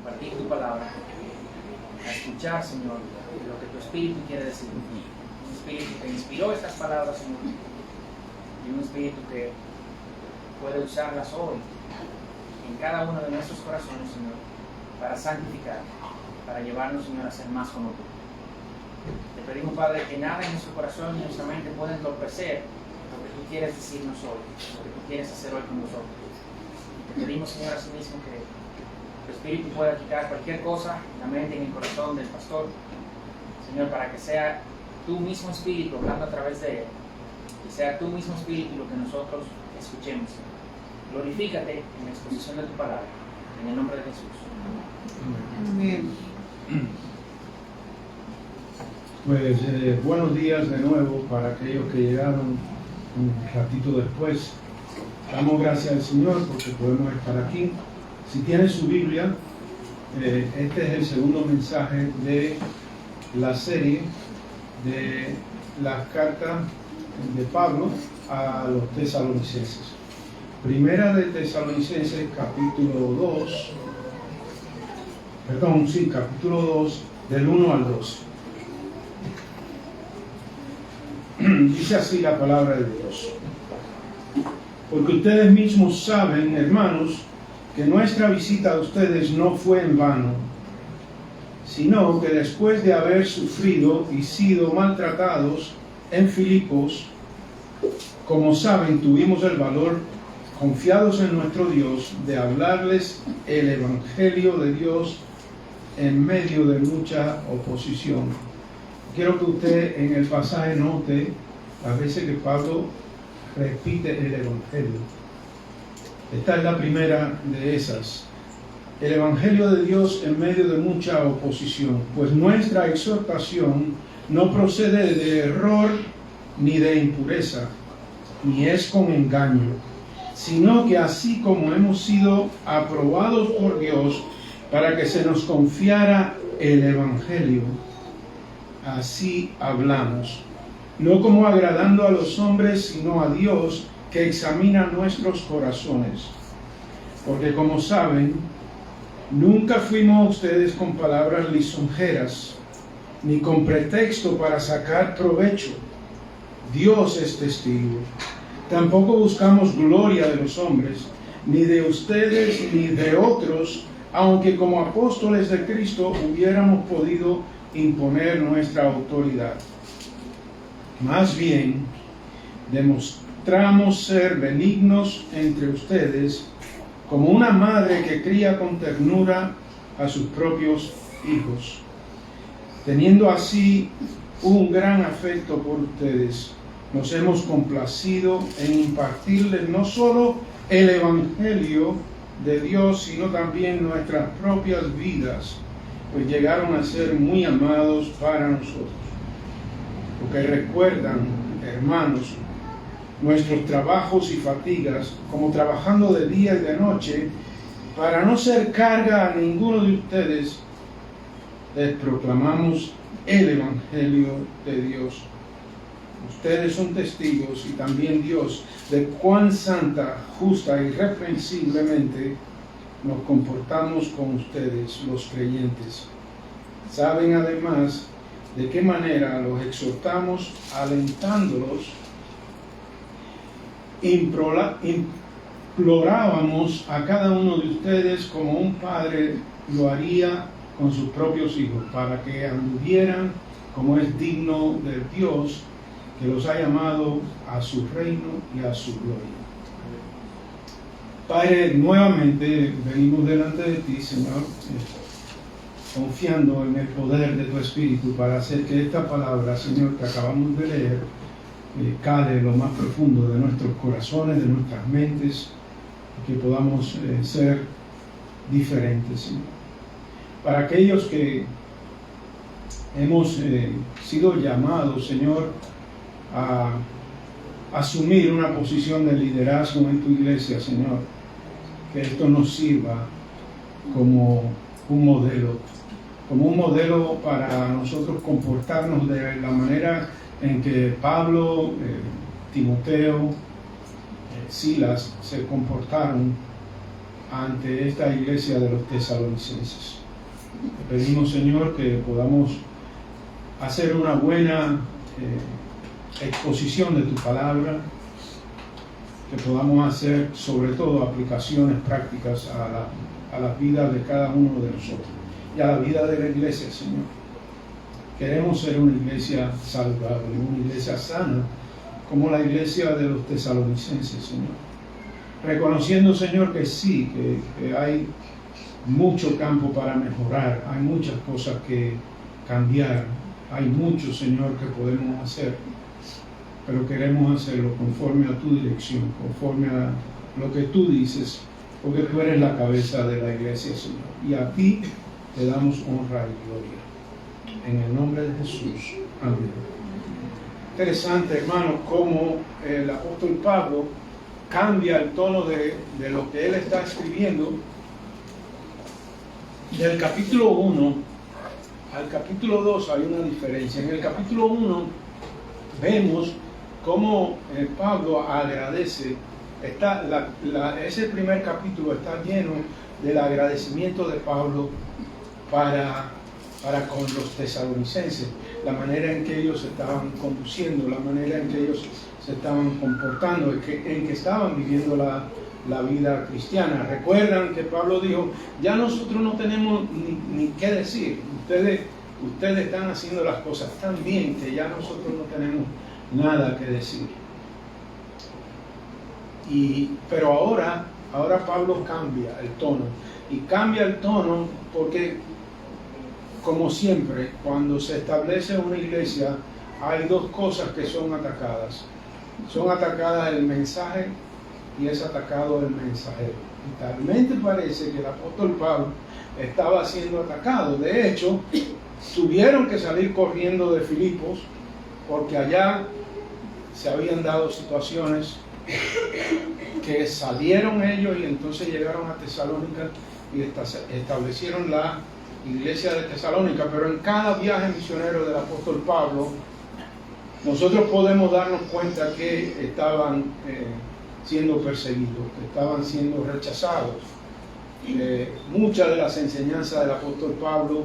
compartir tu palabra, a escuchar, Señor, lo que tu Espíritu quiere decir. Un Espíritu que inspiró estas palabras, Señor, y un Espíritu que puede usarlas hoy en cada uno de nuestros corazones, Señor, para santificar, para llevarnos, Señor, a ser más como tú. Te pedimos, Padre, que nada en nuestro corazón y en nuestra mente pueda entorpecer lo que tú quieres decirnos hoy, lo que tú quieres hacer hoy con nosotros. Te pedimos, Señor, asimismo que tu Espíritu pueda quitar cualquier cosa en la mente y en el corazón del pastor, Señor, para que sea tu mismo Espíritu hablando a través de él, y sea tu mismo Espíritu lo que nosotros escuchemos. Glorifícate en la exposición de tu palabra, en el nombre de Jesús. Amén. Pues buenos días de nuevo para aquellos que llegaron un ratito después. Damos gracias al Señor porque podemos estar aquí. Si tiene su Biblia, este es el segundo mensaje de la serie de las cartas de Pablo a los tesalonicenses. Primera de Tesalonicenses, capítulo 2, del 1 al 2. Dice así la palabra de Dios. Porque ustedes mismos saben, hermanos, que nuestra visita a ustedes no fue en vano, sino que después de haber sufrido y sido maltratados en Filipos, como saben, tuvimos el valor, confiados en nuestro Dios, de hablarles el Evangelio de Dios en medio de mucha oposición. Quiero que usted en el pasaje note las veces que Pablo repite el Evangelio. Esta es la primera de esas. El Evangelio de Dios en medio de mucha oposición, pues nuestra exhortación no procede de error ni de impureza, ni es con engaño, sino que así como hemos sido aprobados por Dios para que se nos confiara el Evangelio, así hablamos, no como agradando a los hombres, sino a Dios que examina nuestros corazones. Porque como saben, nunca fuimos a ustedes con palabras lisonjeras, ni con pretexto para sacar provecho. Dios es testigo. Tampoco buscamos gloria de los hombres, ni de ustedes ni de otros, aunque como apóstoles de Cristo hubiéramos podido imponer nuestra autoridad. Más bien, demostramos ser benignos entre ustedes, como una madre que cría con ternura a sus propios hijos, teniendo así un gran afecto por ustedes. Nos hemos complacido en impartirles no solo el Evangelio de Dios, sino también nuestras propias vidas, pues llegaron a ser muy amados para nosotros. Porque recuerdan, hermanos, nuestros trabajos y fatigas, como trabajando de día y de noche, para no ser carga a ninguno de ustedes, les proclamamos el Evangelio de Dios. Ustedes son testigos, y también Dios, de cuán santa, justa y irreprensiblemente nos comportamos con ustedes, los creyentes. Saben además de qué manera los exhortamos, alentándolos. Implorábamos a cada uno de ustedes como un padre lo haría con sus propios hijos, para que anduvieran como es digno del Dios que los ha llamado a su reino y a su gloria. Padre, nuevamente venimos delante de ti, Señor, confiando en el poder de tu Espíritu para hacer que esta palabra, Señor, que acabamos de leer, cale en lo más profundo de nuestros corazones, de nuestras mentes, y que podamos ser diferentes, Señor. Para aquellos que hemos sido llamados, Señor, a asumir una posición de liderazgo en tu iglesia, Señor, que esto nos sirva como un modelo para nosotros comportarnos de la manera en que Pablo, Timoteo, Silas se comportaron ante esta iglesia de los tesalonicenses. Te pedimos, Señor, que podamos hacer una buena exposición de tu palabra, que podamos hacer sobre todo aplicaciones prácticas a la vida de cada uno de nosotros y a la vida de la iglesia, Señor. Queremos ser una iglesia saludable, una iglesia sana, como la iglesia de los tesalonicenses, Señor. Reconociendo, Señor, que sí, que hay mucho campo para mejorar, hay muchas cosas que cambiar, hay mucho, Señor, que podemos hacer, pero queremos hacerlo conforme a tu dirección, conforme a lo que tú dices, porque tú eres la cabeza de la iglesia, Señor, y a ti te damos honra y gloria. En el nombre de Jesús. Amén. Interesante, hermano, cómo el apóstol Pablo cambia el tono de lo que él está escribiendo. Del capítulo 1 al capítulo 2 hay una diferencia. En el capítulo 1 vemos cómo Pablo agradece. Ese primer capítulo está lleno del agradecimiento de Pablo para con los tesalonicenses, la manera en que ellos se estaban conduciendo, la manera en que ellos se estaban comportando, en que estaban viviendo la vida cristiana. Recuerdan que Pablo dijo, ya nosotros no tenemos ni qué decir, ustedes están haciendo las cosas tan bien que ya nosotros no tenemos nada que decir. Pero ahora Pablo cambia el tono, y cambia el tono porque, como siempre, cuando se establece una iglesia, hay dos cosas que son atacadas. Son atacadas el mensaje y es atacado el mensajero. Y talmente parece que el apóstol Pablo estaba siendo atacado. De hecho, tuvieron que salir corriendo de Filipos porque allá se habían dado situaciones que salieron ellos y entonces llegaron a Tesalónica y establecieron la iglesia de Tesalónica. Pero en cada viaje misionero del apóstol Pablo, nosotros podemos darnos cuenta que estaban siendo perseguidos, que estaban siendo rechazados. Muchas de las enseñanzas del apóstol Pablo,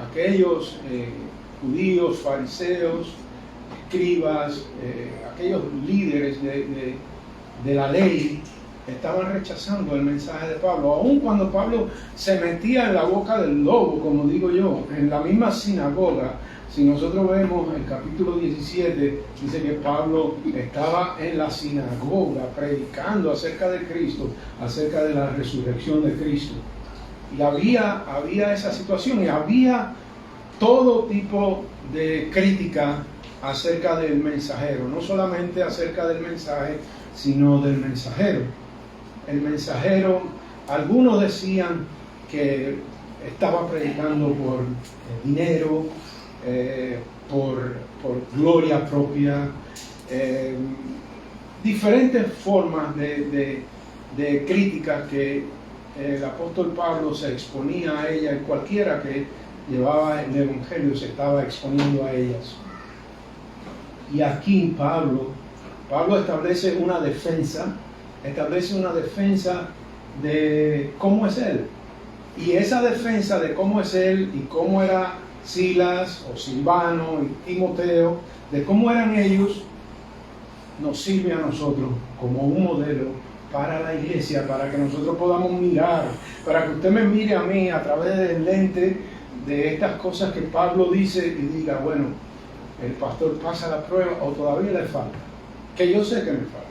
aquellos judíos, fariseos, escribas, aquellos líderes de la ley, estaban rechazando el mensaje de Pablo. Aun cuando Pablo se metía en la boca del lobo, como digo yo, en la misma sinagoga. Si nosotros vemos el capítulo 17, dice que Pablo estaba en la sinagoga predicando acerca de Cristo, acerca de la resurrección de Cristo. Y había esa situación, y había todo tipo de crítica acerca del mensajero, no solamente acerca del mensaje, sino del mensajero. El mensajero, algunos decían que estaba predicando por dinero, por gloria propia, diferentes formas de críticas que el apóstol Pablo se exponía a ella, y cualquiera que llevaba el evangelio se estaba exponiendo a ellas. Y aquí Pablo establece una defensa de cómo es él. Y esa defensa de cómo es él y cómo era Silas o Silvano y Timoteo, de cómo eran ellos, nos sirve a nosotros como un modelo para la iglesia, para que nosotros podamos mirar, para que usted me mire a mí a través del lente de estas cosas que Pablo dice y diga, bueno, el pastor pasa la prueba o todavía le falta. Que yo sé que me falta.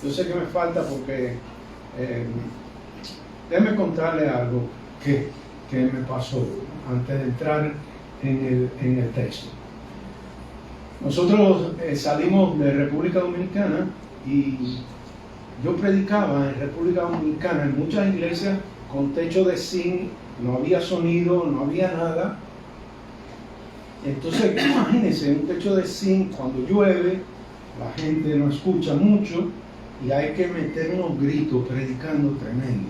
Yo sé que me falta porque déjeme contarle algo que me pasó antes de entrar en el texto. Nosotros salimos de República Dominicana y yo predicaba en República Dominicana en muchas iglesias con techo de zinc, no había sonido, no había nada. Entonces imagínense, un techo de zinc, cuando llueve, la gente no escucha mucho y hay que meter unos gritos predicando tremendo.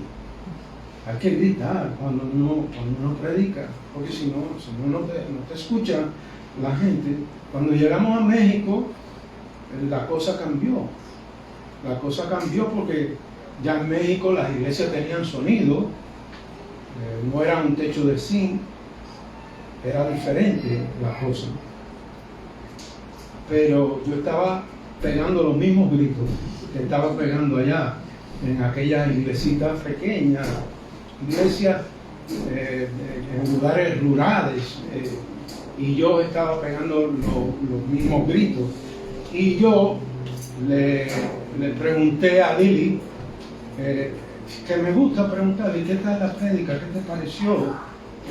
Hay que gritar cuando uno predica, porque si no te escucha la gente. Cuando llegamos a México, la cosa cambió. La cosa cambió porque Ya en México las iglesias tenían sonido, no era un techo de zinc, era diferente la cosa. Pero yo estaba pegando los mismos gritos que estaba pegando allá, en aquellas iglesitas pequeñas, iglesias en lugares rurales, y yo estaba pegando los mismos gritos. Y yo le pregunté a Lili, que me gusta preguntarle, ¿qué tal la prédica? ¿Qué te pareció?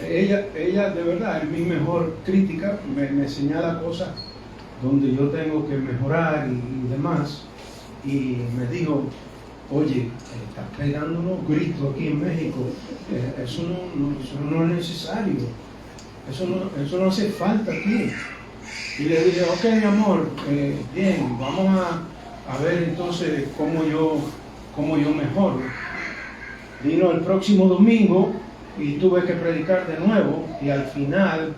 Ella de verdad es mi mejor crítica, me señala cosas donde yo tengo que mejorar y demás. Y me dijo, oye, estás pegando unos gritos aquí en México, eso no es necesario, eso no hace falta aquí. Y le dije, ok, mi amor, bien, vamos a ver entonces cómo yo mejoro. Vino el próximo domingo y tuve que predicar de nuevo, y al final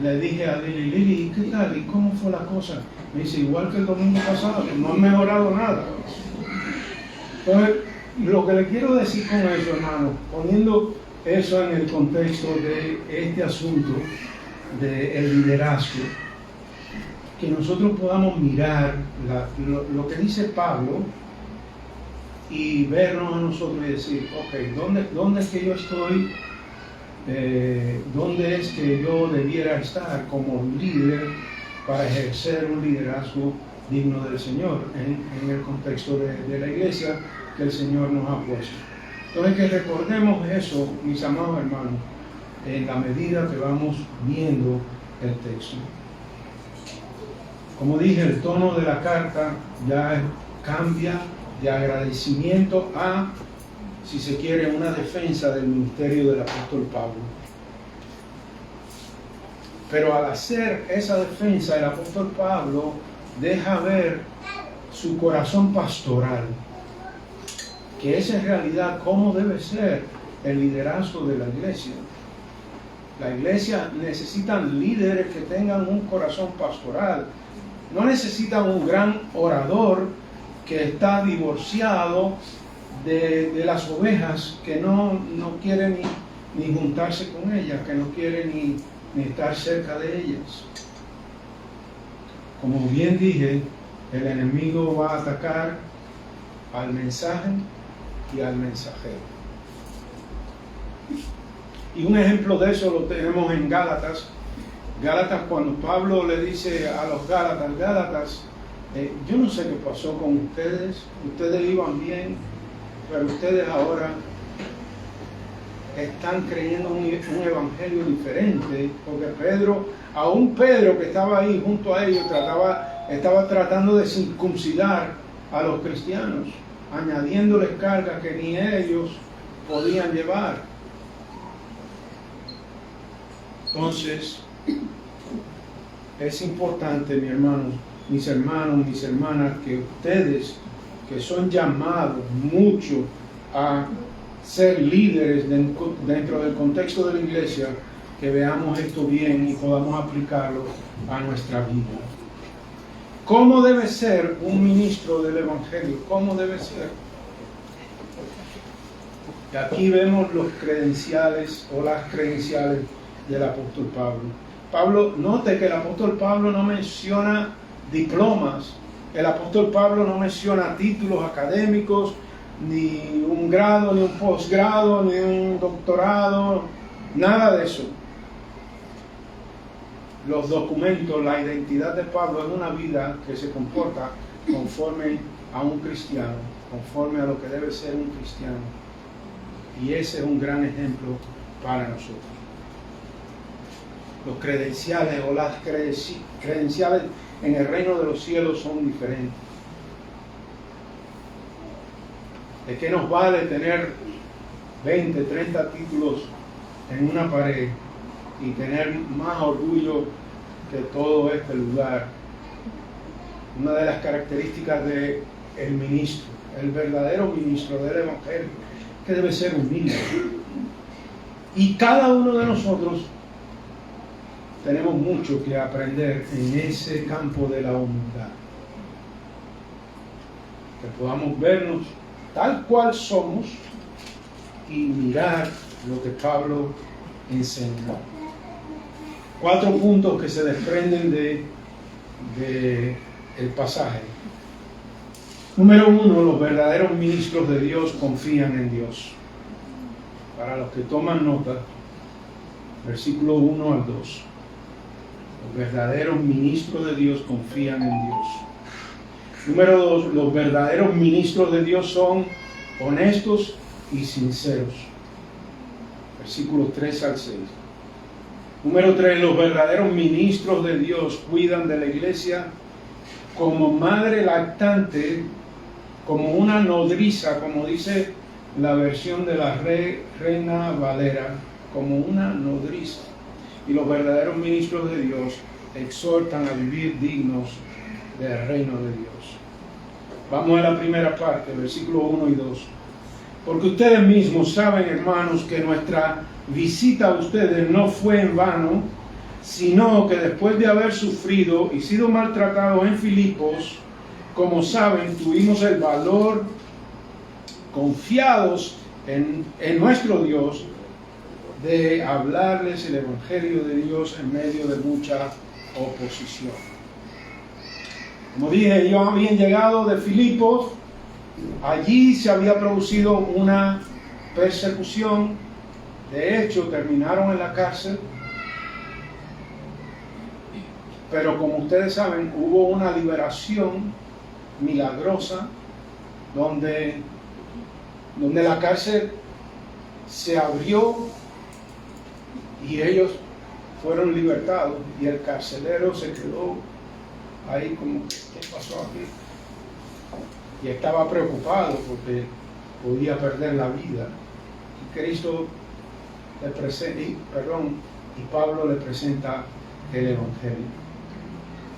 le dije a Lili, ¿qué tal? ¿Y cómo fue la cosa? Me dice, igual que el domingo pasado, no ha mejorado nada. Entonces, lo que le quiero decir con eso, hermano, poniendo eso en el contexto de este asunto del liderazgo, que nosotros podamos mirar lo que dice Pablo y vernos a nosotros y decir, ok, ¿dónde es que yo estoy? ¿Dónde es que yo debiera estar como líder para ejercer un liderazgo digno del Señor en el contexto de la iglesia que el Señor nos ha puesto? Entonces, que recordemos eso, mis amados hermanos, en la medida que vamos viendo el texto. Como dije, el tono de la carta ya cambia de agradecimiento a, si se quiere, una defensa del ministerio del apóstol Pablo. Pero al hacer esa defensa, el apóstol Pablo deja ver su corazón pastoral, que es en realidad cómo debe ser el liderazgo de la iglesia. La iglesia necesita líderes que tengan un corazón pastoral. No necesitan un gran orador que está divorciado de las ovejas, que no quiere ni juntarse con ellas, que no quiere ni estar cerca de ellas. Como bien dije, el enemigo va a atacar al mensaje y al mensajero. Y un ejemplo de eso lo tenemos en Gálatas. Gálatas, cuando Pablo le dice a los Gálatas, yo no sé qué pasó con ustedes iban bien, pero ustedes ahora están creyendo un evangelio diferente, porque aún Pedro que estaba ahí junto a ellos, estaba tratando de circuncidar a los cristianos, añadiéndoles cargas que ni ellos podían llevar. Entonces, es importante, mis hermanos, mis hermanas, que ustedes, que son llamados mucho a ser líderes dentro del contexto de la iglesia, que veamos esto bien y podamos aplicarlo a nuestra vida. ¿Cómo debe ser un ministro del Evangelio? ¿Cómo debe ser? Y aquí vemos los credenciales o las credenciales del apóstol Pablo. Note que el apóstol Pablo no menciona diplomas, el apóstol Pablo no menciona títulos académicos, ni un grado, ni un posgrado, ni un doctorado, nada de eso. Los documentos, la identidad de Pablo es una vida que se comporta conforme a un cristiano, conforme a lo que debe ser un cristiano. Y ese es un gran ejemplo para nosotros. Los credenciales o las credenciales en el reino de los cielos son diferentes. ¿De qué nos vale tener 20, 30 títulos en una pared y tener más orgullo que todo este lugar? Una de las características del ministro, el verdadero ministro del Evangelio, que debe ser humilde. Y cada uno de nosotros tenemos mucho que aprender en ese campo de la humildad. Que podamos vernos tal cual somos y mirar lo que Pablo enseñó. 4 puntos que se desprenden de el pasaje. Número 1, los verdaderos ministros de Dios confían en Dios. Para los que toman nota, versículo 1 al 2. Los verdaderos ministros de Dios confían en Dios. Número 2, los verdaderos ministros de Dios son honestos y sinceros. Versículos 3 al 6. Número 3, los verdaderos ministros de Dios cuidan de la iglesia como madre lactante, como una nodriza, como dice la versión de la Reina Valera, como una nodriza. Y los verdaderos ministros de Dios exhortan a vivir dignos del reino de Dios. Vamos a la primera parte, versículos 1 y 2. Porque ustedes mismos saben, hermanos, que nuestra visita a ustedes no fue en vano, sino que después de haber sufrido y sido maltratados en Filipos, como saben, tuvimos el valor, confiados en nuestro Dios, de hablarles el Evangelio de Dios en medio de mucha oposición. Como dije, ellos habían llegado de Filipos, allí se había producido una persecución, de hecho terminaron en la cárcel, pero como ustedes saben, hubo una liberación milagrosa donde la cárcel se abrió y ellos fueron libertados y el carcelero se quedó ahí como, ¿qué pasó aquí? Y estaba preocupado porque podía perder la vida. Y Cristo le presenta, y Pablo le presenta el Evangelio.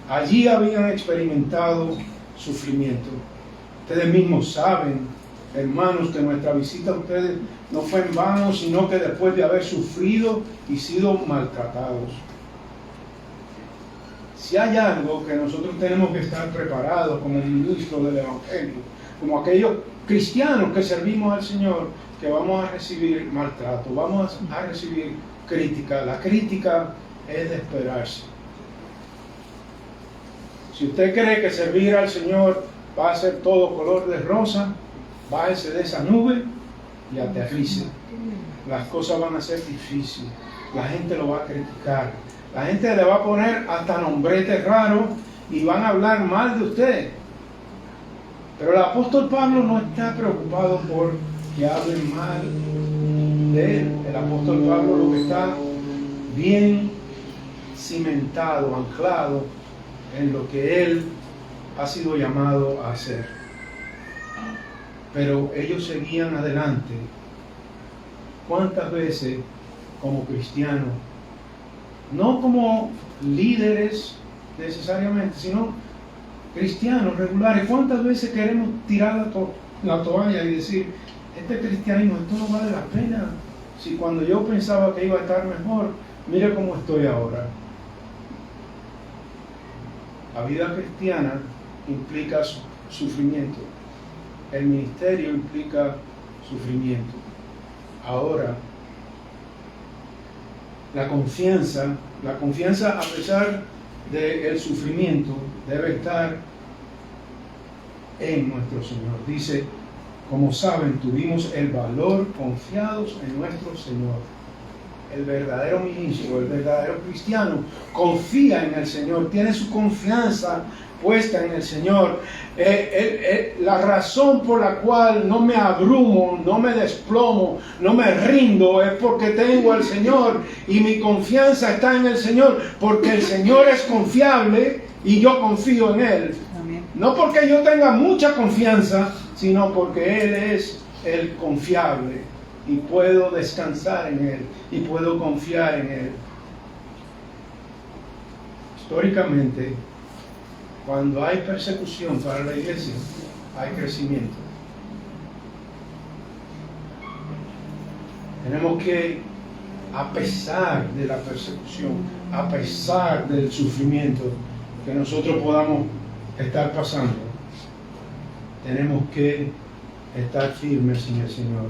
Allí habían experimentado sufrimiento. Ustedes mismos saben, hermanos, que nuestra visita a ustedes no fue en vano, sino que después de haber sufrido y sido maltratados. Si hay algo que nosotros tenemos que estar preparados como ministros del Evangelio, como aquellos cristianos que servimos al Señor, que vamos a recibir maltrato, vamos a recibir crítica. La crítica es de esperarse. Si usted cree que servir al Señor va a ser todo color de rosa, bájese de esa nube y aterrice. Las cosas van a ser difíciles. La gente lo va a criticar. La gente le va a poner hasta nombretes raros y van a hablar mal de usted. Pero el apóstol Pablo no está preocupado por que hablen mal de él. El apóstol Pablo lo que está bien cimentado, anclado en lo que él ha sido llamado a hacer. Pero ellos seguían adelante. ¿Cuántas veces como cristianos, no como líderes necesariamente, sino cristianos regulares, cuántas veces queremos tirar la toalla y decir, este cristianismo, esto no vale la pena? Si cuando yo pensaba que iba a estar mejor, mira cómo estoy ahora. La vida cristiana implica sufrimiento. El ministerio implica sufrimiento. Ahora, la confianza a pesar del sufrimiento debe estar en nuestro Señor. Dice, como saben, tuvimos el valor confiados en nuestro Señor. El verdadero ministro, el verdadero cristiano, confía en el Señor, tiene su confianza puesta en el Señor. La razón por la cual no me abrumo, no me desplomo, no me rindo, es porque tengo al Señor y mi confianza está en el Señor, porque el Señor es confiable y yo confío en Él. Amén. No porque yo tenga mucha confianza, sino porque Él es el confiable. Y puedo descansar en Él y puedo confiar en Él. Históricamente, cuando hay persecución para la iglesia, hay crecimiento. Tenemos que, a pesar de la persecución, a pesar del sufrimiento que nosotros podamos estar pasando, tenemos que estar firmes en el Señor.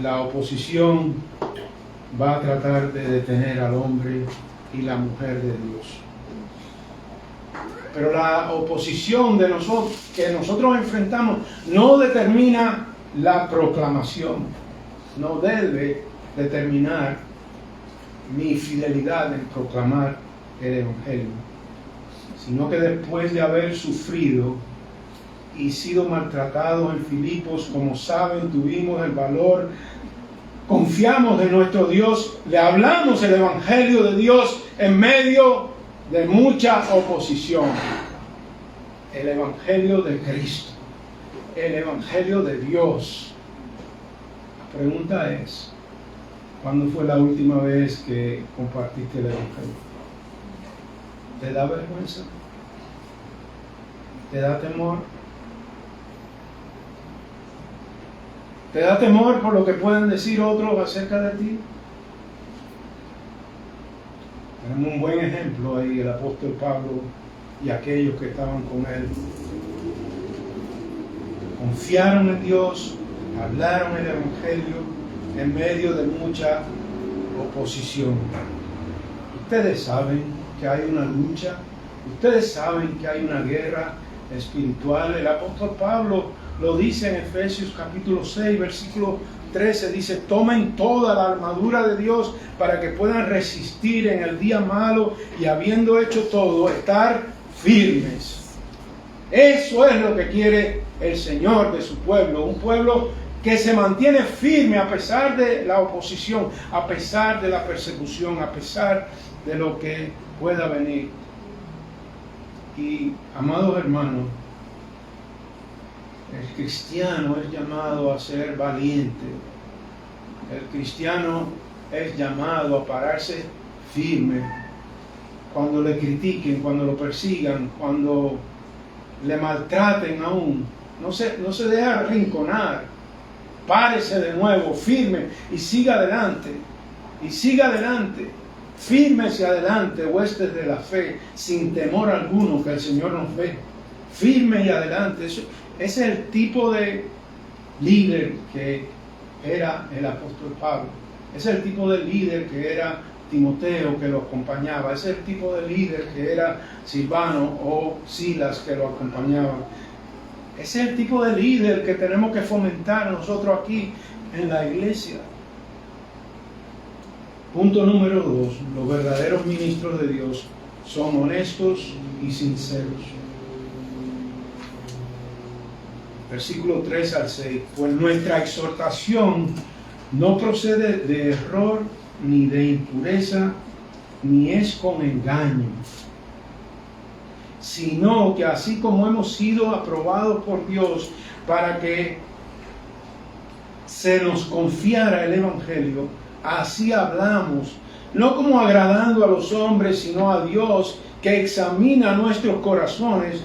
La oposición va a tratar de detener al hombre y la mujer de Dios. Pero la oposición de que nosotros enfrentamos no determina la proclamación, no debe determinar mi fidelidad en proclamar el Evangelio, sino que después de haber sufrido y sido maltratados en Filipos, como saben, tuvimos el valor, confiamos en nuestro Dios, le hablamos el Evangelio de Dios en medio de mucha oposición. El Evangelio de Cristo, el Evangelio de Dios. La pregunta es, ¿cuándo fue la última vez que compartiste el Evangelio? ¿Te da vergüenza? ¿Te da temor? ¿Te da temor por lo que pueden decir otros acerca de ti? Tenemos un buen ejemplo ahí, el apóstol Pablo y aquellos que estaban con él. Confiaron en Dios, hablaron el Evangelio en medio de mucha oposición. Ustedes saben que hay una lucha, ustedes saben que hay una guerra espiritual. El apóstol Pablo lo dice en Efesios capítulo 6, versículo 13, dice: tomen toda la armadura de Dios para que puedan resistir en el día malo y, habiendo hecho todo, estar firmes. Eso es lo que quiere el Señor de su pueblo, un pueblo que se mantiene firme a pesar de la oposición, a pesar de la persecución, a pesar de lo que pueda venir. Y, amados hermanos, el cristiano es llamado a ser valiente. El cristiano es llamado a pararse firme cuando le critiquen, cuando lo persigan, cuando le maltraten aún. No se deja arrinconar. Párese de nuevo, firme, y siga adelante. Y siga adelante. Firmes y adelante, huestes de la fe, sin temor alguno, que el Señor nos ve. Firme y adelante. Ese es el tipo de líder que era el apóstol Pablo. Ese es el tipo de líder que era Timoteo, que lo acompañaba. Ese es el tipo de líder que era Silvano o Silas, que lo acompañaban. Ese es el tipo de líder que tenemos que fomentar nosotros aquí en la iglesia. Punto número 2. Los verdaderos ministros de Dios son honestos y sinceros. Versículo 3 al 6. Pues nuestra exhortación no procede de error, ni de impureza, ni es con engaño, sino que así como hemos sido aprobados por Dios para que se nos confiara el Evangelio, así hablamos, no como agradando a los hombres, sino a Dios, que examina nuestros corazones,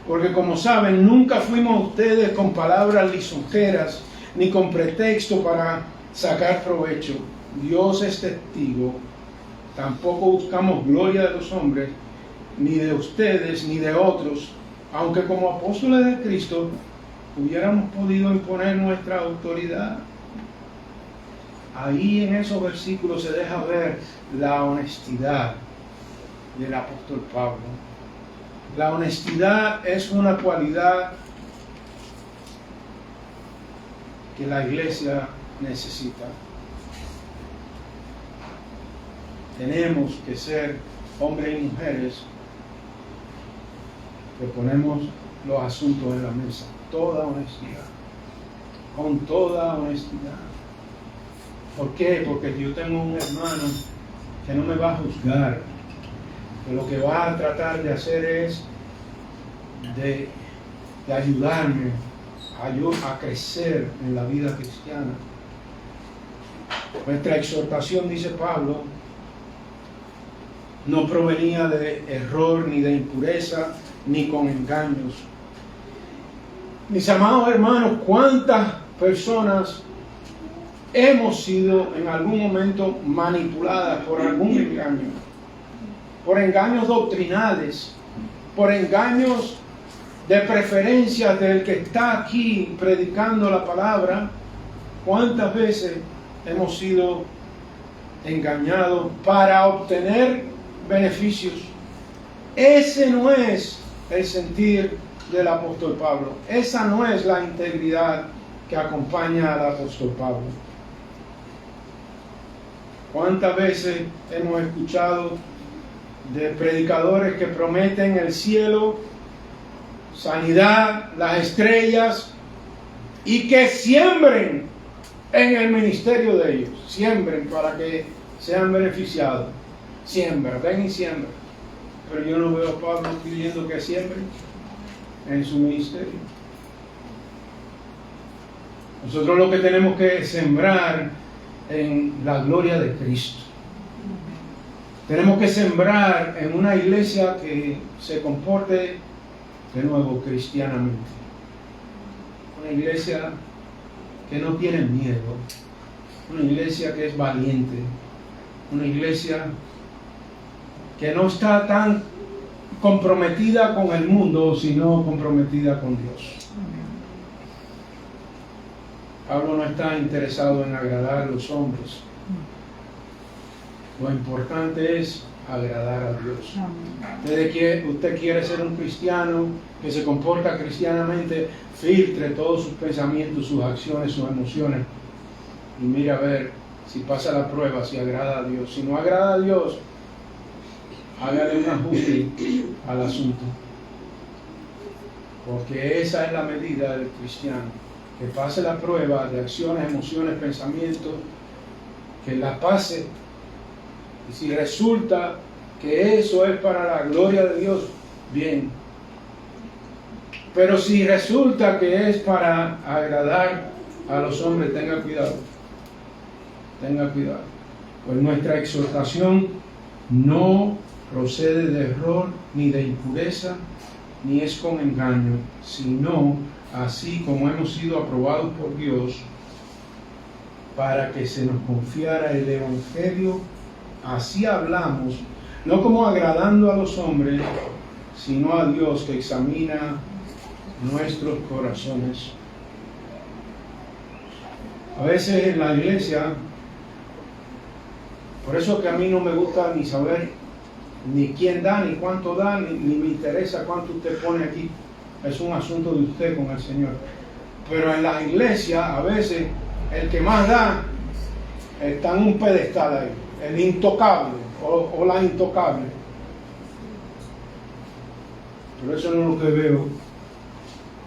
porque como saben, nunca fuimos a ustedes con palabras lisonjeras, ni con pretexto para sacar provecho. Dios es testigo. Tampoco buscamos gloria de los hombres, ni de ustedes, ni de otros, aunque como apóstoles de Cristo hubiéramos podido imponer nuestra autoridad. Ahí en esos versículos se deja ver la honestidad del apóstol Pablo. La honestidad es una cualidad que la iglesia necesita. Tenemos que ser hombres y mujeres que ponemos los asuntos en la mesa. Toda honestidad. Con toda honestidad. ¿Por qué? Porque yo tengo un hermano que no me va a juzgar, que lo que va a tratar de hacer es de ayudarme a crecer en la vida cristiana. Nuestra exhortación, dice Pablo, no provenía de error, ni de impureza, ni con engaños. Mis amados hermanos, ¿cuántas personas hemos sido en algún momento manipuladas por algún engaño? Por engaños doctrinales, por engaños de preferencia del que está aquí predicando la palabra. ¿Cuántas veces hemos sido engañados para obtener beneficios? Ese no es el sentir del apóstol Pablo. Esa no es la integridad que acompaña al apóstol Pablo. ¿Cuántas veces hemos escuchado de predicadores que prometen el cielo, sanidad, las estrellas, y que siembren en el ministerio de ellos, siembren para que sean beneficiados? Siembra, ven y siembra. Pero yo no veo a Pablo pidiendo que siembren en su ministerio. Nosotros lo que tenemos que sembrar en la gloria de Cristo. Tenemos que sembrar en una iglesia que se comporte de nuevo cristianamente. Una iglesia que no tiene miedo. Una iglesia que es valiente. Una iglesia que no está tan comprometida con el mundo, sino comprometida con Dios. Pablo no está interesado en agradar a los hombres. Lo importante es agradar a Dios. Usted quiere ser un cristiano que se comporta cristianamente, filtre todos sus pensamientos, sus acciones, sus emociones, y mire a ver si pasa la prueba, si agrada a Dios. Si no agrada a Dios, hágale un ajuste al asunto, porque esa es la medida del cristiano, que pase la prueba de acciones, emociones, pensamientos, que la pase, y si resulta que eso es para la gloria de Dios, bien, pero si resulta que es para agradar a los hombres, tenga cuidado, pues nuestra exhortación no procede de error, ni de impureza, ni es con engaño, sino así como hemos sido aprobados por Dios, para que se nos confiara el Evangelio. Así hablamos, no como agradando a los hombres, sino a Dios que examina nuestros corazones. A veces en la iglesia, por eso que a mí no me gusta ni saber ni quién da, ni cuánto da, ni me interesa cuánto usted pone aquí. Es un asunto de usted con el Señor. Pero en la iglesia, a veces, el que más da está en un pedestal ahí, el intocable o la intocable. Pero eso no es lo que veo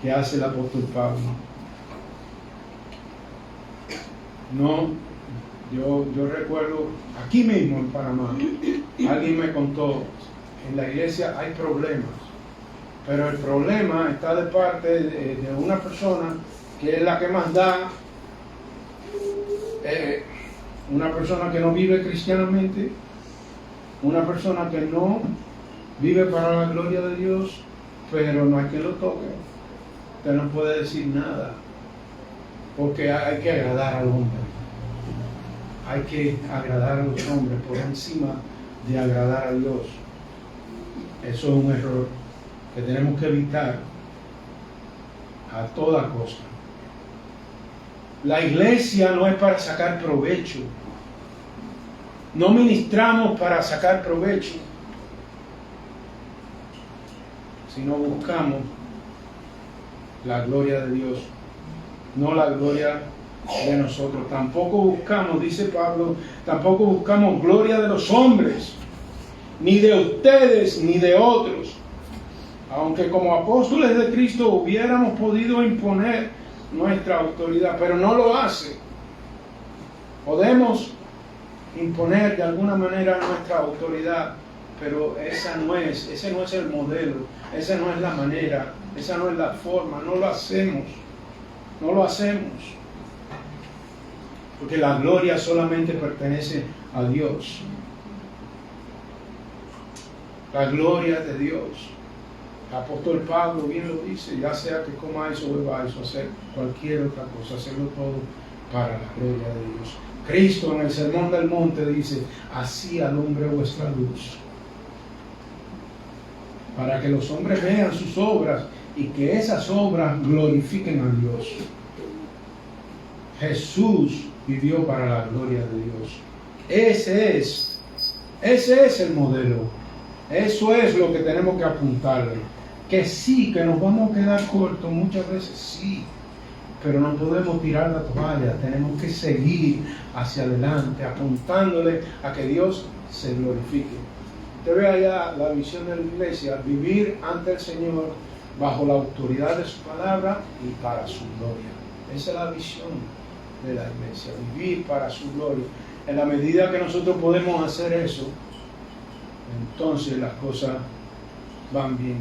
que hace el apóstol Pablo. No, yo recuerdo aquí mismo en Panamá, alguien me contó, en la iglesia hay problemas, pero el problema está de parte de una persona que es la que más da, una persona que no vive cristianamente, una persona que no vive para la gloria de Dios, pero no hay quien lo toque. Usted no puede decir nada, porque hay que agradar al hombre. Hay que agradar a los hombres por encima de agradar a Dios. Eso es un error que tenemos que evitar a toda costa. La iglesia no es para sacar provecho. No ministramos para sacar provecho, sino buscamos la gloria de Dios, no la gloria de nosotros. Tampoco buscamos, dice Pablo, tampoco buscamos gloria de los hombres, ni de ustedes, ni de otros. Aunque como apóstoles de Cristo hubiéramos podido imponer nuestra autoridad, pero no lo hace. Podemos imponer de alguna manera nuestra autoridad, pero ese no es el modelo, esa no es la manera, esa no es la forma, no lo hacemos. Porque la gloria solamente pertenece a Dios. La gloria de Dios. El apóstol Pablo bien lo dice, ya sea que comáis o bebáis o hacer cualquier otra cosa, hacerlo todo para la gloria de Dios. Cristo en el Sermón del Monte dice, así alumbre vuestra luz, para que los hombres vean sus obras y que esas obras glorifiquen a Dios. Jesús vivió para la gloria de Dios. Ese es el modelo. Eso es lo que tenemos que apuntarle. Que sí, que nos vamos a quedar cortos muchas veces, sí, pero no podemos tirar la toalla. Tenemos que seguir hacia adelante, apuntándole a que Dios se glorifique. Usted ve allá la visión de la iglesia: vivir ante el Señor bajo la autoridad de su palabra y para su gloria. Esa es la visión de la iglesia, vivir para su gloria. En la medida que nosotros podemos hacer eso, entonces las cosas van bien.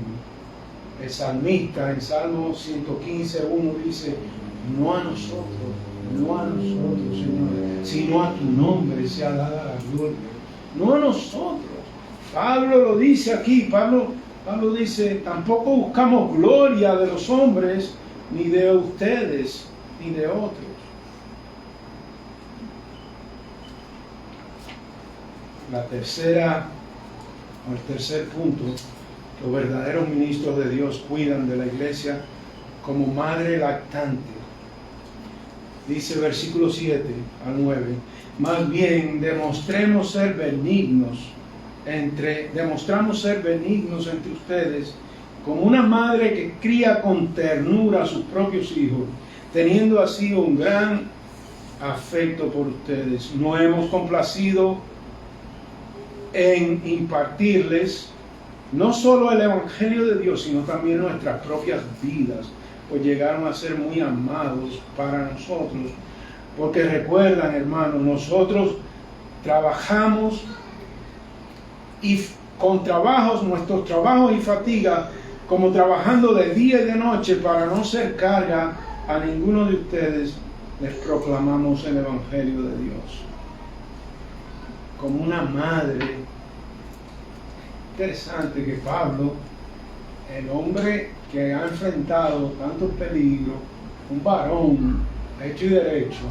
El salmista en Salmo 115:1 dice: no a nosotros, Señor, sino a tu nombre sea dada la gloria. No a nosotros. Pablo lo dice aquí. Pablo dice: tampoco buscamos gloria de los hombres, ni de ustedes, ni de otros. El tercer punto: los verdaderos ministros de Dios cuidan de la iglesia como madre lactante. Dice versículo 7 al 9: más bien demostramos ser benignos entre ustedes, como una madre que cría con ternura a sus propios hijos, teniendo así un gran afecto por ustedes. No hemos complacido en impartirles no solo el Evangelio de Dios, sino también nuestras propias vidas, pues llegaron a ser muy amados para nosotros. Porque recuerdan, hermanos, nosotros trabajamos y con nuestros trabajos y fatiga, como trabajando de día y de noche para no ser carga a ninguno de ustedes, les proclamamos el Evangelio de Dios. Como una madre. Interesante que Pablo, el hombre que ha enfrentado tantos peligros, un varón hecho y derecho,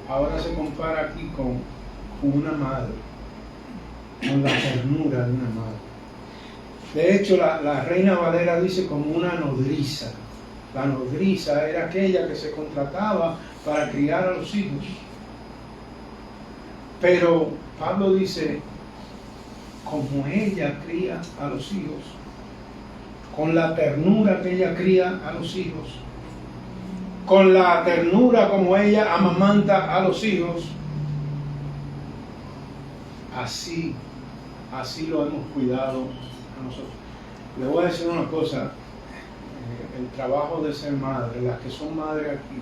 ahora se compara aquí con una madre, con la ternura de una madre. De hecho, la Reina Valera dice como una nodriza. La nodriza era aquella que se contrataba para criar a los hijos. Pero Pablo dice: como ella cría a los hijos, con la ternura que ella cría a los hijos, con la ternura como ella amamanta a los hijos, así lo hemos cuidado a nosotros. Le voy a decir una cosa: el trabajo de ser madre, las que son madres aquí,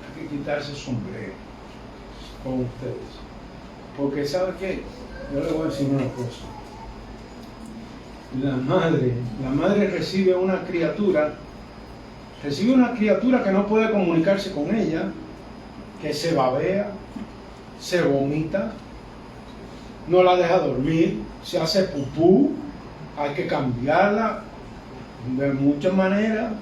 hay que quitarse el sombrero con ustedes, porque ¿sabe qué? Yo le voy a decir una cosa. La madre recibe una criatura que no puede comunicarse con ella, que se babea, se vomita, no la deja dormir, se hace pupú, hay que cambiarla de muchas maneras.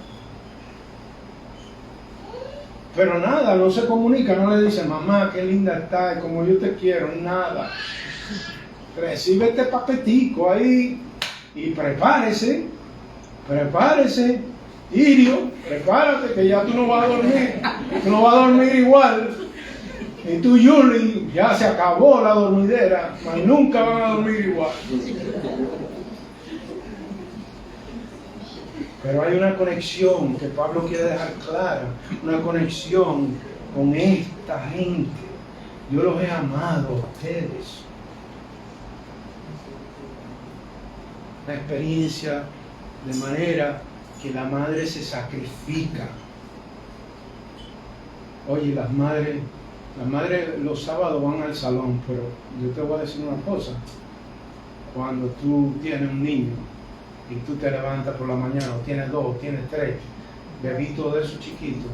Pero nada, no se comunica, no le dice: mamá, qué linda estás, como yo te quiero, nada. Recibe este paquetico ahí y prepárese, Irio, prepárate que ya tú no vas a dormir igual. Y tú, Yuli, ya se acabó la dormidera, mas nunca van a dormir igual. Pero hay una conexión que Pablo quiere dejar clara, una conexión con esta gente. Yo los he amado a ustedes. La experiencia de manera que la madre se sacrifica. Oye, las madres los sábados van al salón, pero yo te voy a decir una cosa: cuando tú tienes un niño y tú te levantas por la mañana, o tienes 2, o tienes 3 bebitos de esos chiquitos,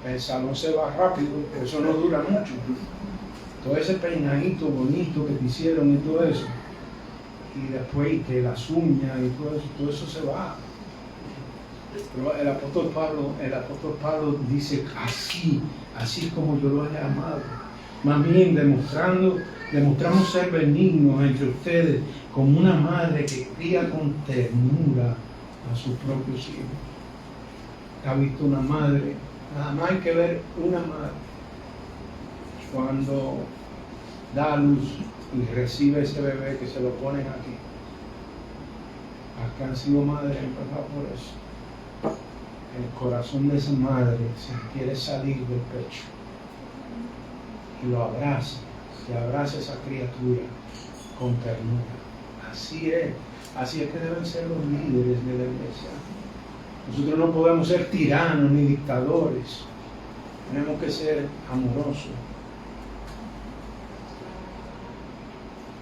el salón se va rápido, eso no dura mucho. Todo ese peinadito bonito que te hicieron y todo eso, y después que las uñas y todo eso se va. Pero el apóstol Pablo dice: así como yo los he amado. Más bien demostramos ser benignos entre ustedes, como una madre que cría con ternura a sus propios hijos. ¿Ha visto una madre? Nada más hay que ver una madre cuando da a luz y recibe ese bebé que se lo ponen aquí. Las que han sido madres han pasado por eso. El corazón de esa madre se quiere salir del pecho y lo abraza, y abraza a esa criatura con ternura. Así es que deben ser los líderes de la iglesia. Nosotros no podemos ser tiranos ni dictadores, tenemos que ser amorosos.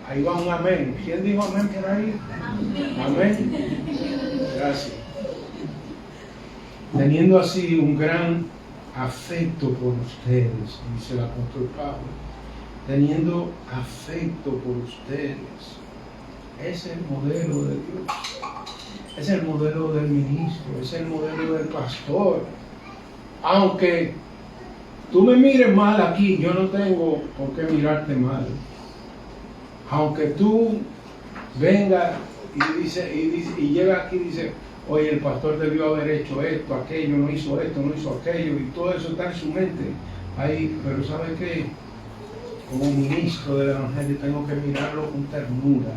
Ahí va un amén. ¿Quién dijo amén por ahí? Amén. Gracias. Teniendo así un gran afecto por ustedes, dice el apóstol Pablo, teniendo afecto por ustedes. Es el modelo de Dios, es el modelo del ministro, es el modelo del pastor. Aunque tú me mires mal aquí, yo no tengo por qué mirarte mal. Aunque tú vengas y llegas aquí y dices, oye, el pastor debió haber hecho esto, aquello, no hizo esto, no hizo aquello, y todo eso está en su mente. Ahí, pero ¿sabes qué? Como ministro del Evangelio tengo que mirarlo con ternura,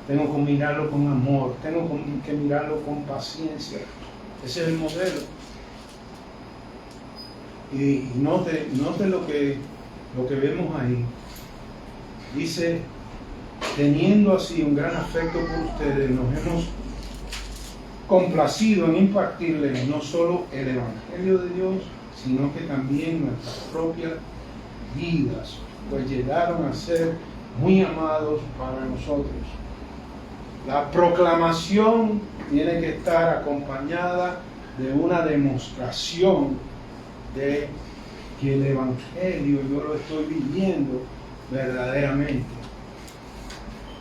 tengo que mirarlo con amor, tengo que mirarlo con paciencia. Ese es el modelo. Y note lo que vemos ahí. Dice, teniendo así un gran afecto por ustedes, nos hemos complacido en impartirles no solo el Evangelio de Dios, sino que también nuestras propias vidas, pues llegaron a ser muy amados para nosotros. La proclamación tiene que estar acompañada de una demostración de que el Evangelio yo lo estoy viviendo verdaderamente.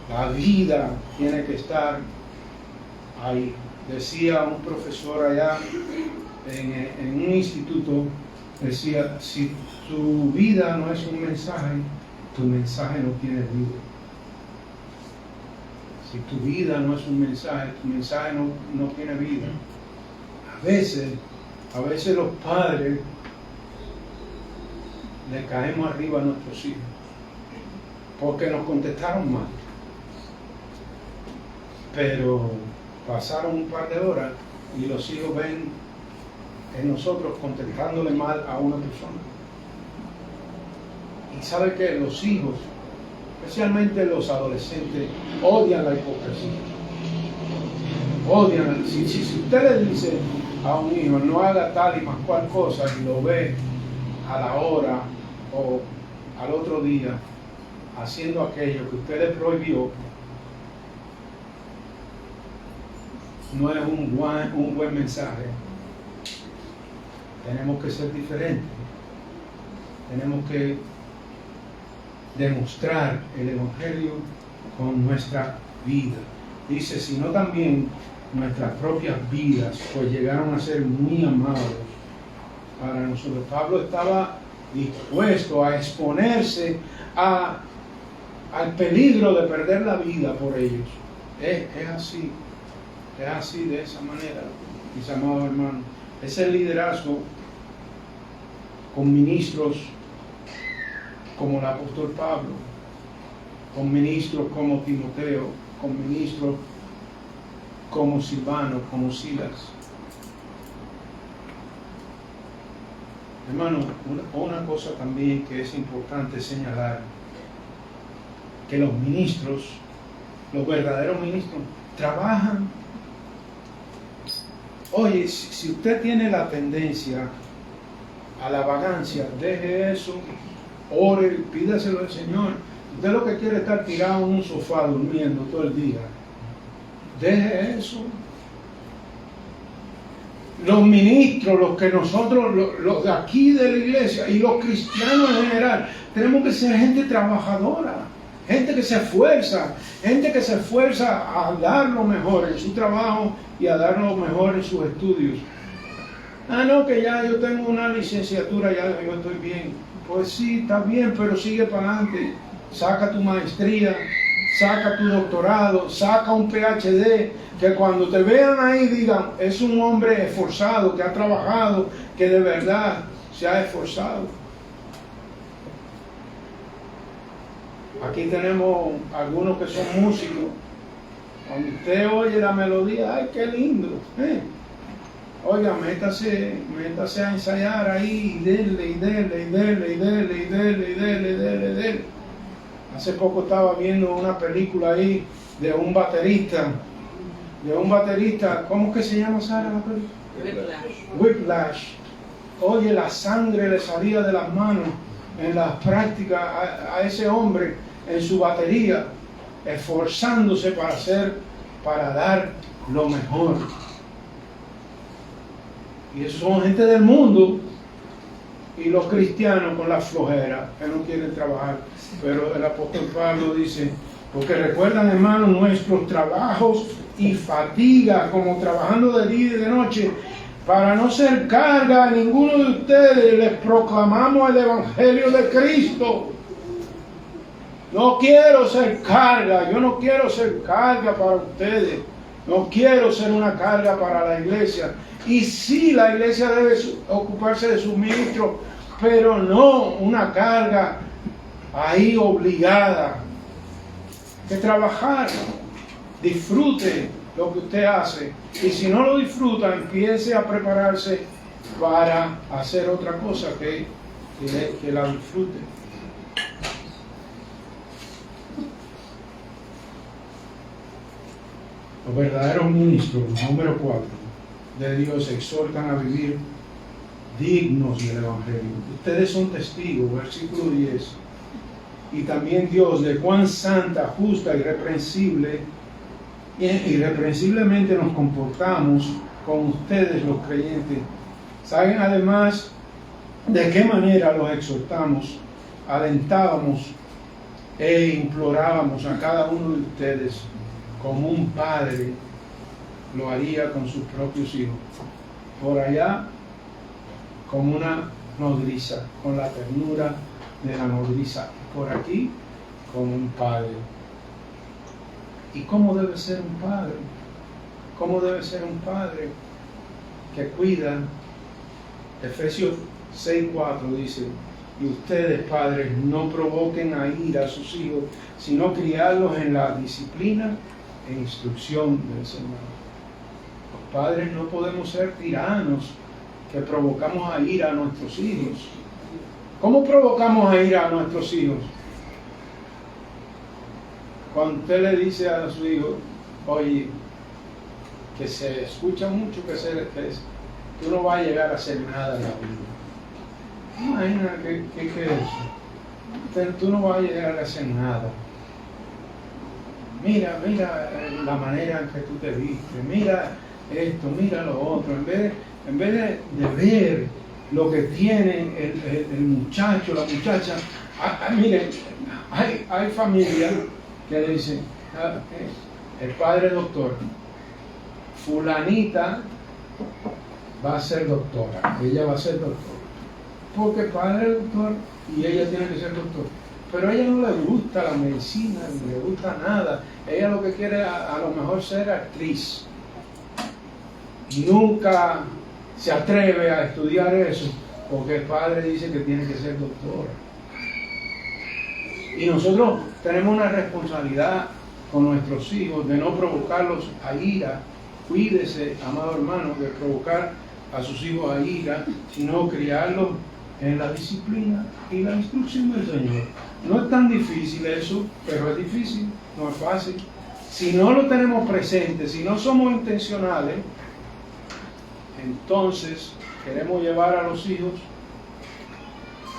La vida tiene que estar ahí. Decía un profesor allá en un instituto, decía, si tu vida no es un mensaje, tu mensaje no tiene vida. Si tu vida no es un mensaje, tu mensaje no tiene vida. A veces los padres le caemos arriba a nuestros hijos porque nos contestaron mal. Pero pasaron un par de horas y los hijos ven en nosotros contestándole mal a una persona. Y sabe que los hijos, especialmente los adolescentes, odian la hipocresía. Odian. Si usted le dice a un hijo no haga tal y más cual cosa y lo ve a la hora o al otro día haciendo aquello que usted le prohibió, no es un buen mensaje. Tenemos que ser diferentes. Tenemos que demostrar el Evangelio con nuestra vida. Dice, sino también nuestras propias vidas, pues llegaron a ser muy amados para nosotros. Pablo estaba dispuesto a exponerse al peligro de perder la vida por ellos. Es así. Es así, de esa manera, mis amados hermanos. Es el liderazgo con ministros como el apóstol Pablo, con ministros como Timoteo, con ministros como Silvano, como Silas. Hermano, una cosa también que es importante señalar, que los ministros, los verdaderos ministros, trabajan. Oye, si usted tiene la tendencia a la vagancia, deje eso, ore, pídaselo al Señor. Usted lo que quiere es estar tirado en un sofá durmiendo todo el día. Deje eso. Los ministros, los que nosotros, los de aquí de la iglesia y los cristianos en general, tenemos que ser gente trabajadora. Gente que se esfuerza a dar lo mejor en su trabajo y a dar lo mejor en sus estudios. No, que ya yo tengo una licenciatura, ya yo estoy bien. Pues sí, está bien, pero sigue para adelante. Saca tu maestría, saca tu doctorado, saca un PhD, que cuando te vean ahí digan, es un hombre esforzado, que ha trabajado, que de verdad se ha esforzado. Aquí tenemos algunos que son músicos. Cuando usted oye la melodía, ¡ay, qué lindo! Oiga, métase a ensayar ahí, y dele. Hace poco estaba viendo una película ahí de un baterista, ¿cómo que se llama, Sara, la película? Whiplash. Oye, la sangre le salía de las manos en las prácticas a ese hombre en su batería, esforzándose para dar lo mejor. Y esos son gente del mundo, y los cristianos con la flojera, que no quieren trabajar. Pero el apóstol Pablo dice, porque recuerdan, hermanos, nuestros trabajos y fatiga, como trabajando de día y de noche, para no ser carga a ninguno de ustedes, les proclamamos el Evangelio de Cristo. No quiero ser carga, yo no quiero ser carga para ustedes, no quiero ser una carga para la iglesia. Y sí, la iglesia debe ocuparse de sus ministros, pero no una carga ahí obligada. Que trabajar, disfrute lo que usted hace, y si no lo disfruta, empiece a prepararse para hacer otra cosa que la disfrute. Los verdaderos ministros, número 4, de Dios, exhortan a vivir dignos del Evangelio. Ustedes son testigos, versículo 10. Y también Dios, de cuán santa, justa y irreprensiblemente nos comportamos con ustedes los creyentes. ¿Saben además de qué manera los exhortamos, alentábamos e implorábamos a cada uno de ustedes como un padre lo haría con sus propios hijos? Por allá, como una nodriza, con la ternura de la nodriza. Por aquí, como un padre. ¿Y cómo debe ser un padre? ¿Cómo debe ser un padre que cuida? Efesios 6:4 dice, y ustedes, padres, no provoquen a ira a sus hijos, sino criarlos en la disciplina e instrucción del Señor. Los padres no podemos ser tiranos que provocamos a ira a nuestros hijos. ¿Cómo provocamos a ira a nuestros hijos? Cuando usted le dice a su hijo, oye, que se escucha mucho que tú no vas a llegar a hacer nada en la vida. Imagina ¿qué es eso? Tú no vas a llegar a hacer nada. Mira la manera en que tú te vistes, mira esto, mira lo otro. En vez de ver lo que tiene el muchacho, la muchacha, miren, hay familias que le dicen, el padre doctor, fulanita va a ser doctora, ella va a ser doctora, porque el padre es doctor y ella tiene que ser doctor. Pero a ella no le gusta la medicina, no le gusta nada. Ella lo que quiere a lo mejor ser actriz. Y nunca se atreve a estudiar eso, porque el padre dice que tiene que ser doctora. Y nosotros tenemos una responsabilidad con nuestros hijos de no provocarlos a ira. Cuídese, amado hermano, de provocar a sus hijos a ira, sino criarlos en la disciplina y la instrucción del Señor. No es tan difícil eso, pero es difícil, no es fácil. Si no lo tenemos presente, si no somos intencionales, entonces queremos llevar a los hijos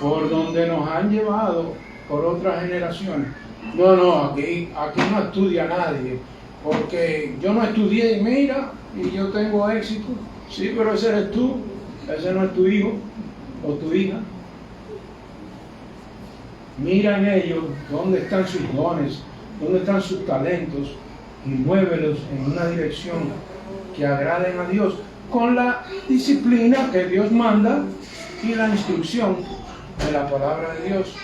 por donde nos han llevado por otras generaciones. No, aquí no estudia nadie, porque yo no estudié y mira, y yo tengo éxito. Sí, pero ese eres tú, ese no es tu hijo o tu hija. Mira en ellos dónde están sus dones, dónde están sus talentos, y muévelos en una dirección que agraden a Dios, con la disciplina que Dios manda y la instrucción de la palabra de Dios.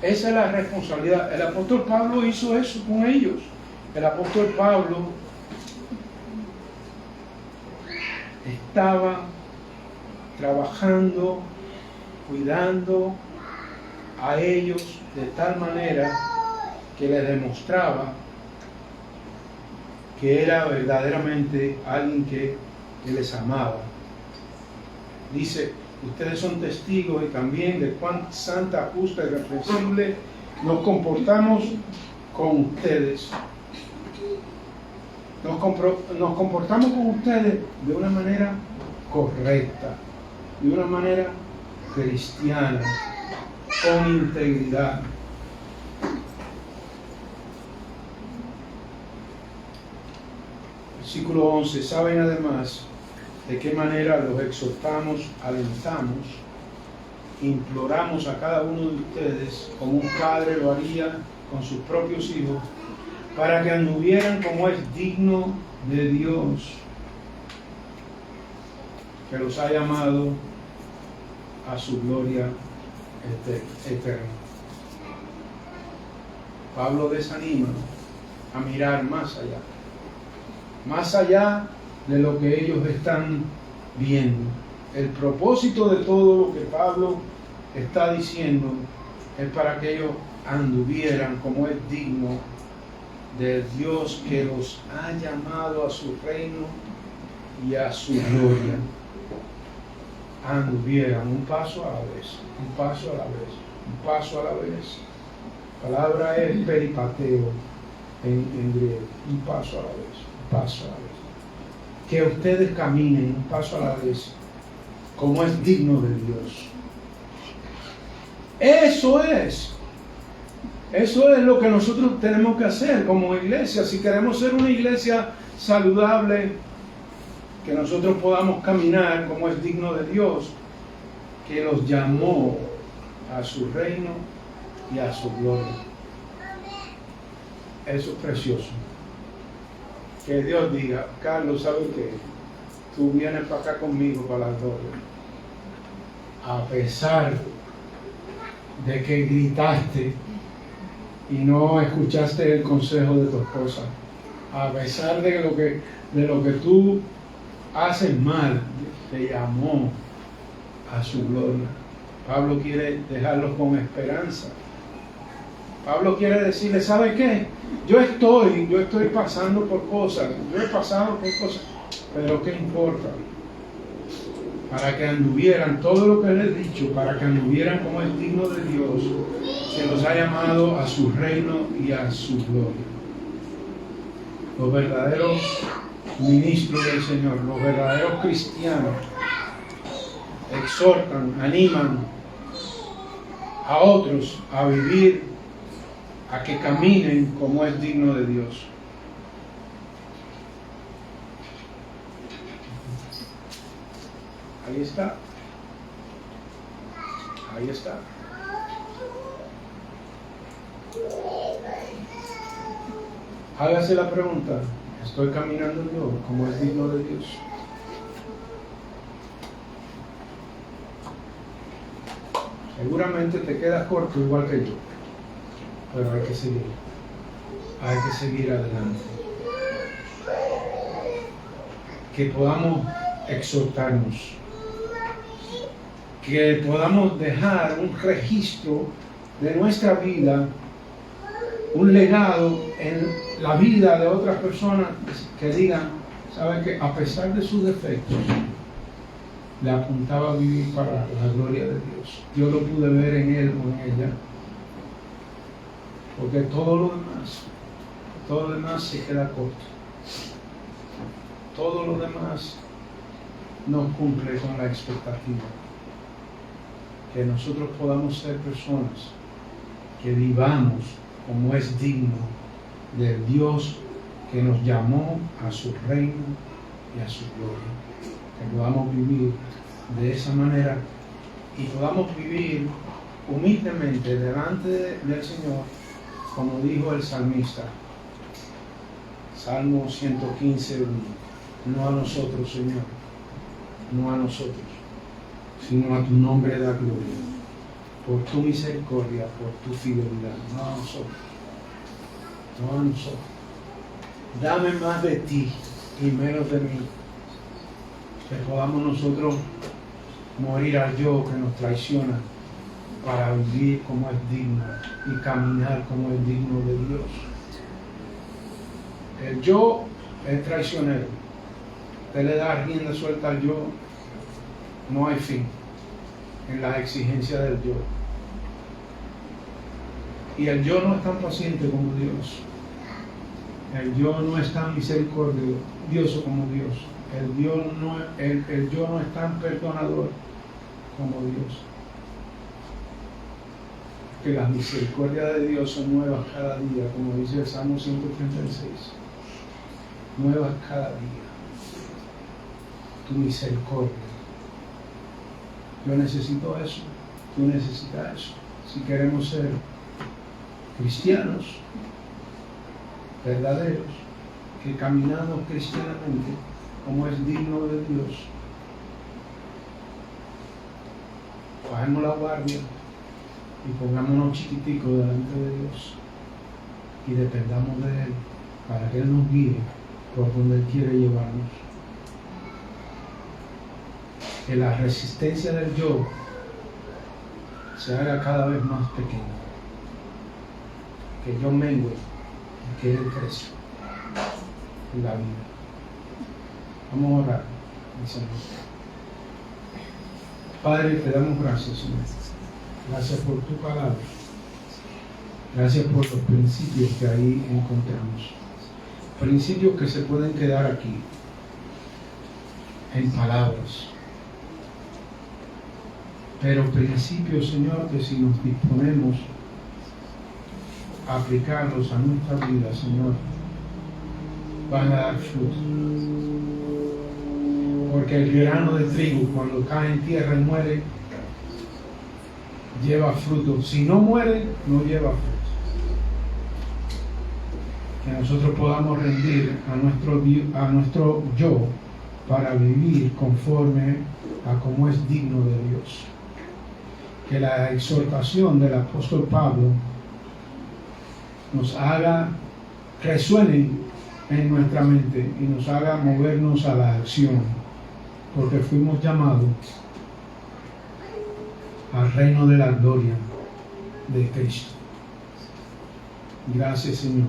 Esa es la responsabilidad. El apóstol Pablo hizo eso con ellos. El apóstol Pablo estaba trabajando, cuidando a ellos de tal manera que les demostraba que era verdaderamente alguien que les amaba. Dice, ustedes son testigos y también de cuán santa, justa y reprensible nos comportamos con ustedes. Nos comportamos con ustedes de una manera correcta, de una manera cristiana, con integridad. Versículo 11. Saben además de qué manera los exhortamos, alentamos, imploramos a cada uno de ustedes, como un padre lo haría con sus propios hijos, para que anduvieran como es digno de Dios, que los ha llamado a su gloria eterna. Pablo desanima a mirar más allá de lo que ellos están viendo. El propósito de todo lo que Pablo está diciendo es para que ellos anduvieran como es digno de Dios, que los ha llamado a su reino y a su gloria. Anduvieran un paso a la vez, un paso a la vez, un paso a la vez. La palabra es peripateo en griego, un paso a la vez, un paso a la vez. Que ustedes caminen un paso a la vez, como es digno de Dios. Eso es lo que nosotros tenemos que hacer como iglesia. Si queremos ser una iglesia saludable, que nosotros podamos caminar como es digno de Dios, que los llamó a su reino y a su gloria. Eso es precioso. Que Dios diga, Carlos, ¿sabes qué? Tú vienes para acá conmigo para la gloria. A pesar de que gritaste y no escuchaste el consejo de tu esposa, a pesar de lo que tú haces mal, te llamó a su gloria. Pablo quiere dejarlos con esperanza. Pablo quiere decirle, ¿sabe qué? Yo estoy pasando por cosas, yo he pasado por cosas, pero ¿qué importa? Para que anduvieran, todo lo que les he dicho, para que anduvieran como es digno de Dios, que los ha llamado a su reino y a su gloria. Los verdaderos ministros del Señor, los verdaderos cristianos, exhortan, animan a otros a vivir, a que caminen como es digno de Dios. Ahí está. Ahí está. Hágase la pregunta, ¿estoy caminando yo como es digno de Dios? Seguramente te quedas corto igual que yo, pero hay que seguir adelante. Que podamos exhortarnos, que podamos dejar un registro de nuestra vida, un legado en la vida de otras personas que digan, ¿saben que a pesar de sus defectos, le apuntaba a vivir para la gloria de Dios? Yo lo pude ver en él o en ella. Porque todo lo demás se queda corto. Todo lo demás no cumple con la expectativa. Que nosotros podamos ser personas que vivamos como es digno del Dios que nos llamó a su reino y a su gloria. Que podamos vivir de esa manera y podamos vivir humildemente delante del Señor, como dijo el salmista, Salmo 115:1. No a nosotros, Señor, no a nosotros, sino a tu nombre da gloria. por tu misericordia, por tu fidelidad, no a nosotros, no a nosotros. Dame más de ti y menos de mí, que podamos nosotros morir al yo que nos traiciona para vivir como es digno y caminar como es digno de Dios. El yo es traicionero. Usted le da rienda suelta al yo, no hay fin en las exigencias del yo. Y el yo no es tan paciente como Dios. El yo no es tan misericordioso como Dios. El yo no es tan perdonador como Dios. Que las misericordias de Dios son nuevas cada día, como dice el Salmo 136. Nuevas cada día. Tu misericordia. Yo necesito eso. Tú necesitas eso. Si queremos ser cristianos verdaderos, que caminamos cristianamente como es digno de Dios, bajemos la guardia y pongámonos chiquiticos delante de Dios y dependamos de Él para que Él nos guíe por donde Él quiere llevarnos. Que la resistencia del yo se haga cada vez más pequeña, que yo mengue y que Él crezca en la vida. Vamos a orar, mi Señor. Padre, te damos gracias, Señor. Gracias por tu palabra. Gracias por los principios que ahí encontramos. Principios que se pueden quedar aquí, en palabras. Pero principios, Señor, que si nos disponemos a aplicarlos a nuestra vida, Señor, van a dar fruto. Porque el grano de trigo, cuando cae en tierra y muere, lleva fruto. Si no muere, no lleva fruto. Que nosotros podamos rendir a nuestro yo para vivir conforme a como es digno de Dios. Que la exhortación del apóstol Pablo nos haga, resuene en nuestra mente y nos haga movernos a la acción, porque fuimos llamados al reino de la gloria de Cristo. Gracias, Señor.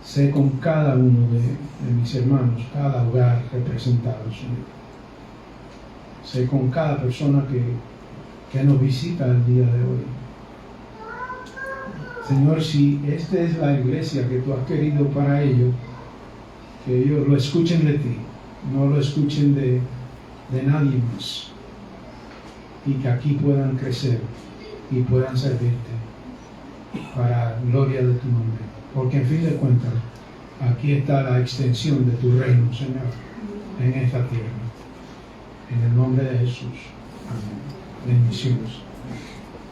Sé con cada uno de mis hermanos, cada hogar representado, Señor. Sé con cada persona que nos visita el día de hoy. Señor, si esta es la iglesia que tú has querido para ellos, que ellos lo escuchen de ti, no lo escuchen de nadie más, y que aquí puedan crecer y puedan servirte para gloria de tu nombre, porque en fin de cuentas aquí está la extensión de tu reino, Señor, en esta tierra, en el nombre de Jesús. Amén. Bendiciones.